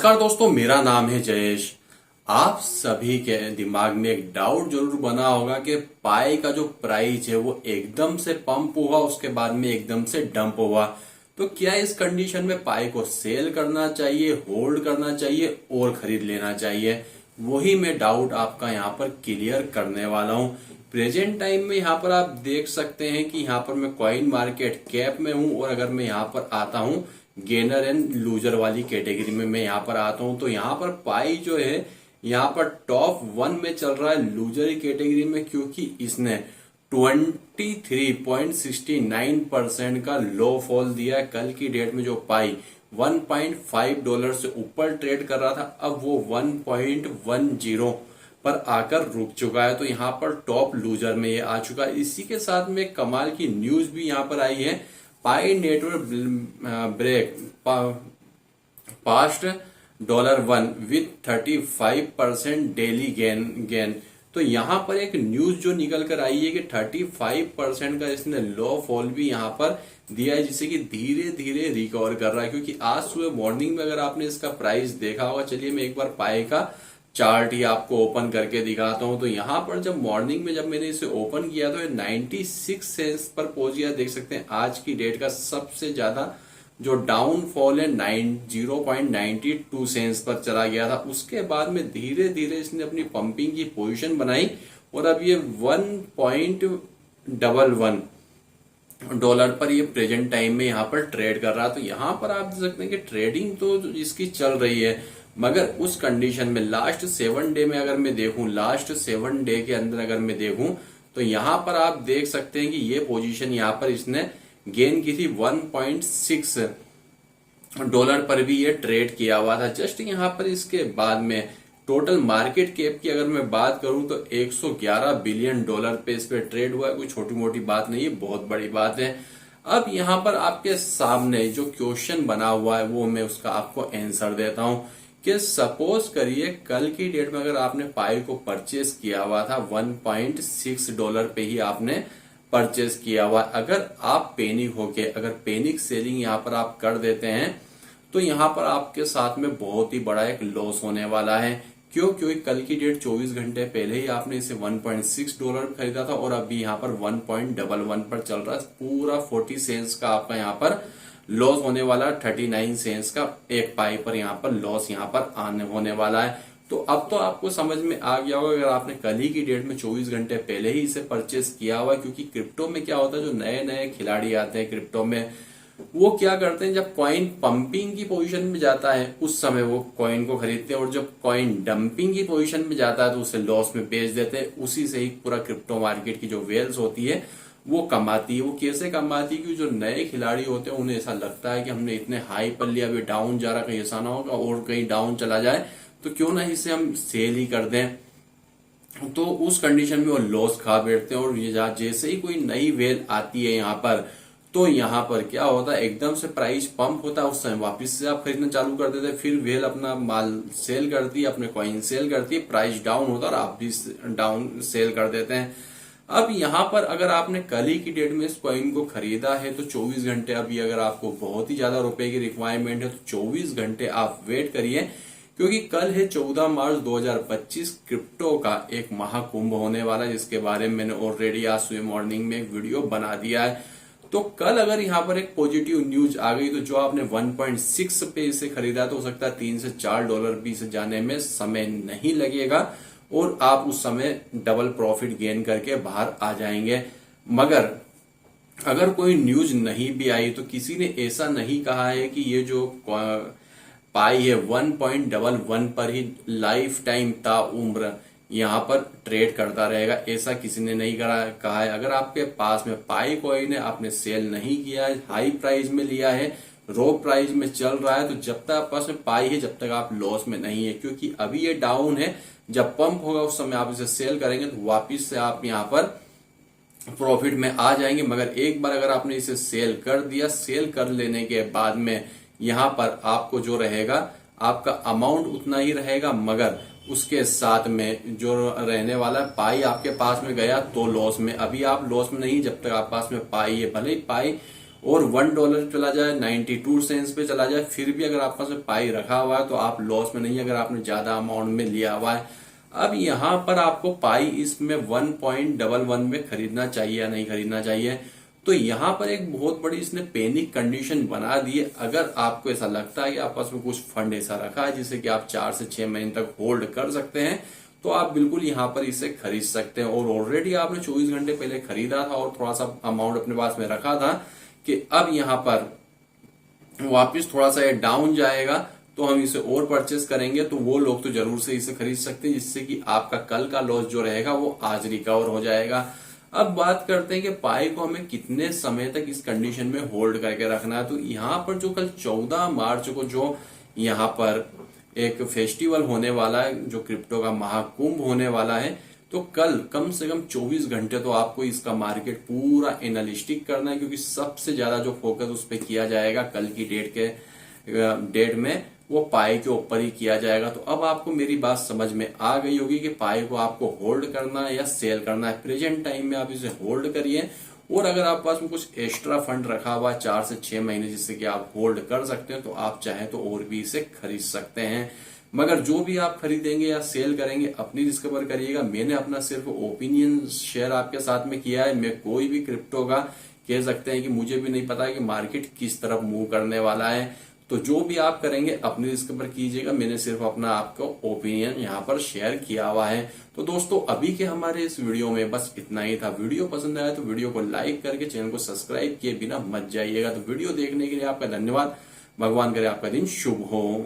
नमस्कार दोस्तों, मेरा नाम है जयेश। आप सभी के दिमाग में एक डाउट जरूर बना होगा कि पाई का जो प्राइस है वो एकदम से पंप हुआ, उसके बाद में एकदम से डंप हुआ। तो क्या इस कंडीशन में पाई को सेल करना चाहिए, होल्ड करना चाहिए और खरीद लेना चाहिए? वही मैं डाउट आपका यहाँ पर क्लियर करने वाला हूँ। प्रेजेंट टाइम में यहाँ पर आप देख सकते हैं कि यहाँ पर मैं कॉइन मार्केट कैप में हूँ, और अगर मैं यहाँ पर आता हूँ गेनर एंड लूजर वाली कैटेगरी में मैं यहाँ पर आता हूँ, तो यहाँ पर पाई जो है यहाँ पर टॉप 1 में चल रहा है लूजर कैटेगरी में, क्योंकि इसने 23.69% का लो फॉल दिया है। कल की डेट में जो पाई $1.5 से ऊपर ट्रेड कर रहा था, अब वो 1.10 पर आकर रुक चुका है। तो यहाँ पर टॉप लूजर में ये आ चुका है। इसी के साथ में कमाल की न्यूज भी यहाँ पर आई है। Pi network break past $1 with 35% daily gain. तो यहाँ पर एक न्यूज जो निकल कर आई है कि 35% का इसने लो फॉल भी यहाँ पर दिया है, जिससे कि धीरे धीरे रिकवर कर रहा है। क्योंकि आज सुबह मॉर्निंग में अगर आपने इसका प्राइस देखा होगा, चलिए मैं एक बार पाई का चार्ट ही आपको ओपन करके दिखाता हूं। तो यहाँ पर जब मॉर्निंग में जब मैंने इसे ओपन किया तो 96 सेंस पर पहुंच गया। देख सकते हैं आज की डेट का सबसे ज्यादा जो डाउनफॉल है 0.92 सेंस पर चला गया था। उसके बाद में धीरे धीरे इसने अपनी पंपिंग की पोजीशन बनाई और अब ये $1.11 पर ये प्रेजेंट टाइम में यहाँ पर ट्रेड कर रहा है। तो यहाँ पर आप देख सकते हैं कि ट्रेडिंग तो इसकी चल रही है, मगर उस कंडीशन में लास्ट 7 डे में अगर मैं देखूं, लास्ट 7 डे के अंदर अगर मैं देखूं, तो यहां पर आप देख सकते हैं कि ये पोजीशन यहां पर इसने गेन की थी $1.6 पर भी ये ट्रेड किया हुआ था। जस्ट यहां पर इसके बाद में टोटल मार्केट कैप की अगर मैं बात करूं तो $111 बिलियन पे इस पे ट्रेड हुआ है। कोई छोटी मोटी बात नहीं है, बहुत बड़ी बात है। अब यहां पर आपके सामने जो क्वेश्चन बना हुआ है वो मैं उसका आपको आंसर देता हूं कि सपोज करिए कल की डेट में अगर आपने पाई को परचेस किया हुआ था $1.6 पे ही आपने परचेस किया हुआ, अगर आप पैनिक होके अगर पैनिक सेलिंग यहाँ पर आप कर देते हैं तो यहाँ पर आपके साथ में बहुत ही बड़ा एक लॉस होने वाला है। क्योंकि कल की डेट 24 घंटे पहले ही आपने इसे $1.6 खरीदा था और अभी यहाँ पर 1.11 पर चल रहा है। पूरा 40 सेंस का आपका यहाँ पर लॉस होने वाला, 39 सेंस का एक पाई पर यहाँ पर लॉस यहाँ पर आने होने वाला है। तो अब तो आपको समझ में आ गया होगा अगर आपने कल ही की डेट में 24 घंटे पहले ही इसे परचेस किया हुआ। क्योंकि क्रिप्टो में क्या होता है, जो नए नए खिलाड़ी आते हैं क्रिप्टो में, वो क्या करते हैं, जब कॉइन पंपिंग की पोजीशन में जाता है उस समय वो कॉइन को खरीदते हैं, और जब कॉइन डंपिंग की पोजीशन में जाता है तो उसे लॉस में बेच देते हैं। उसी से ही पूरा क्रिप्टो मार्केट की जो वेल्स होती है वो कमाती है। वो कैसे कमाती है कि जो नए खिलाड़ी होते हैं उन्हें ऐसा लगता है कि हमने इतने हाई पर लिया, अभी डाउन जा रहा, कहीं ऐसा ना होगा और कहीं डाउन चला जाए तो क्यों ना इसे हम सेल ही कर दें। तो उस कंडीशन में वो लॉस खा बैठते हैं। और ये जैसे ही कोई नई वेल आती है यहाँ पर, तो यहाँ पर क्या होता है, एकदम से प्राइस पंप होता है, उस समय वापस से आप खरीदना चालू कर देते हैं। फिर वेल अपना माल सेल करती है, अपने कॉइन सेल करती है, प्राइस डाउन होता है और आप भी डाउन सेल कर देते हैं। अब यहाँ पर अगर आपने कल ही की डेट में इस कॉइन को खरीदा है तो 24 घंटे, अभी अगर आपको बहुत ही ज्यादा रुपए की रिक्वायरमेंट है तो 24 घंटे आप वेट करिए। क्योंकि कल है 14 मार्च 2025, क्रिप्टो का एक महाकुंभ होने वाला है, जिसके बारे में मैंने ऑलरेडी आज सुबह मॉर्निंग में एक वीडियो बना दिया है। तो कल अगर यहाँ पर एक पॉजिटिव न्यूज आ गई तो जो आपने 1.6 पे इसे खरीदा तो हो सकता है $3 से $4 भी इसे जाने में समय नहीं लगेगा और आप उस समय डबल प्रॉफिट गेन करके बाहर आ जाएंगे। मगर अगर कोई न्यूज नहीं भी आई तो किसी ने ऐसा नहीं कहा है कि ये जो पाई है 1.11 पर ही लाइफ टाइम ताउम्र यहाँ पर ट्रेड करता रहेगा, ऐसा किसी ने नहीं कहा है। अगर आपके पास में पाई कॉइन है, आपने सेल नहीं किया है, हाई प्राइस में लिया है, रो प्राइस में चल रहा है, तो जब तक आप पास में पाई है जब तक आप लॉस में नहीं है। क्योंकि अभी ये डाउन है, जब पंप होगा उस समय आप इसे सेल करेंगे तो वापिस से आप यहाँ पर प्रॉफिट में आ जाएंगे। मगर एक बार अगर आपने इसे सेल कर दिया, सेल कर लेने के बाद में यहाँ पर आपको जो रहेगा, आपका अमाउंट उतना ही रहेगा, मगर उसके साथ में जो रहने वाला पाई आपके पास में गया तो लॉस में। अभी आप लॉस में नहीं जब तक आप पास में पाई है। भले ही पाई और $1 चला जाए, 92 सेंट्स पे चला जाए, फिर भी अगर आपके पास पाई रखा हुआ है तो आप लॉस में नहीं है, अगर आपने ज्यादा अमाउंट में लिया हुआ है। अब यहाँ पर आपको पाई इसमें 1.11 में खरीदना चाहिए या नहीं खरीदना चाहिए, तो यहाँ पर एक बहुत बड़ी इसने पैनिक कंडीशन बना दी है। अगर आपको ऐसा लगता है कि आपके पास में कुछ फंड ऐसा रखा है जिसे कि आप 4 से 6 महीने तक होल्ड कर सकते हैं, तो आप बिल्कुल यहाँ पर इसे खरीद सकते हैं। और ऑलरेडी आपने 24 घंटे पहले खरीदा था और थोड़ा सा अमाउंट अपने पास में रखा था कि अब यहाँ पर वापिस थोड़ा सा ये डाउन जाएगा तो हम इसे और परचेस करेंगे, तो वो लोग तो जरूर से इसे खरीद सकते हैं, जिससे कि आपका कल का लॉस जो रहेगा वो आज रिकवर हो जाएगा। अब बात करते हैं कि पाई को हमें कितने समय तक इस कंडीशन में होल्ड करके रखना है। तो यहाँ पर जो कल 14 मार्च को जो यहाँ पर एक फेस्टिवल होने वाला है, जो क्रिप्टो का महाकुंभ होने वाला है, तो कल कम से कम 24 घंटे तो आपको इसका मार्केट पूरा एनालिस्टिक करना है, क्योंकि सबसे ज्यादा जो फोकस उस पर किया जाएगा कल की डेट में वो पाई के ऊपर ही किया जाएगा। तो अब आपको मेरी बात समझ में आ गई होगी कि पाई को आपको होल्ड करना है या सेल करना है। प्रेजेंट टाइम में आप इसे होल्ड करिए, और अगर आप पास में कुछ एक्स्ट्रा फंड रखा हुआ 4 से 6 महीने जिससे कि आप होल्ड कर सकते हैं, तो आप चाहें तो और भी इसे खरीद सकते हैं। मगर जो भी आप खरीदेंगे या सेल करेंगे अपनी डिस्कवर करिएगा। मैंने अपना सिर्फ ओपिनियन शेयर आपके साथ में किया है। मैं कोई भी क्रिप्टो का कह सकते हैं कि मुझे भी नहीं पता है कि मार्केट किस तरफ मूव करने वाला है, तो जो भी आप करेंगे अपनी रिस्क पर कीजिएगा। मैंने सिर्फ अपना आपको ओपिनियन यहाँ पर शेयर किया हुआ है। तो दोस्तों अभी के हमारे इस वीडियो में बस इतना ही था। वीडियो पसंद आया तो वीडियो को लाइक करके चैनल को सब्सक्राइब किए बिना मत जाइएगा। तो वीडियो देखने के लिए आपका धन्यवाद। भगवान करे आपका दिन शुभ हो।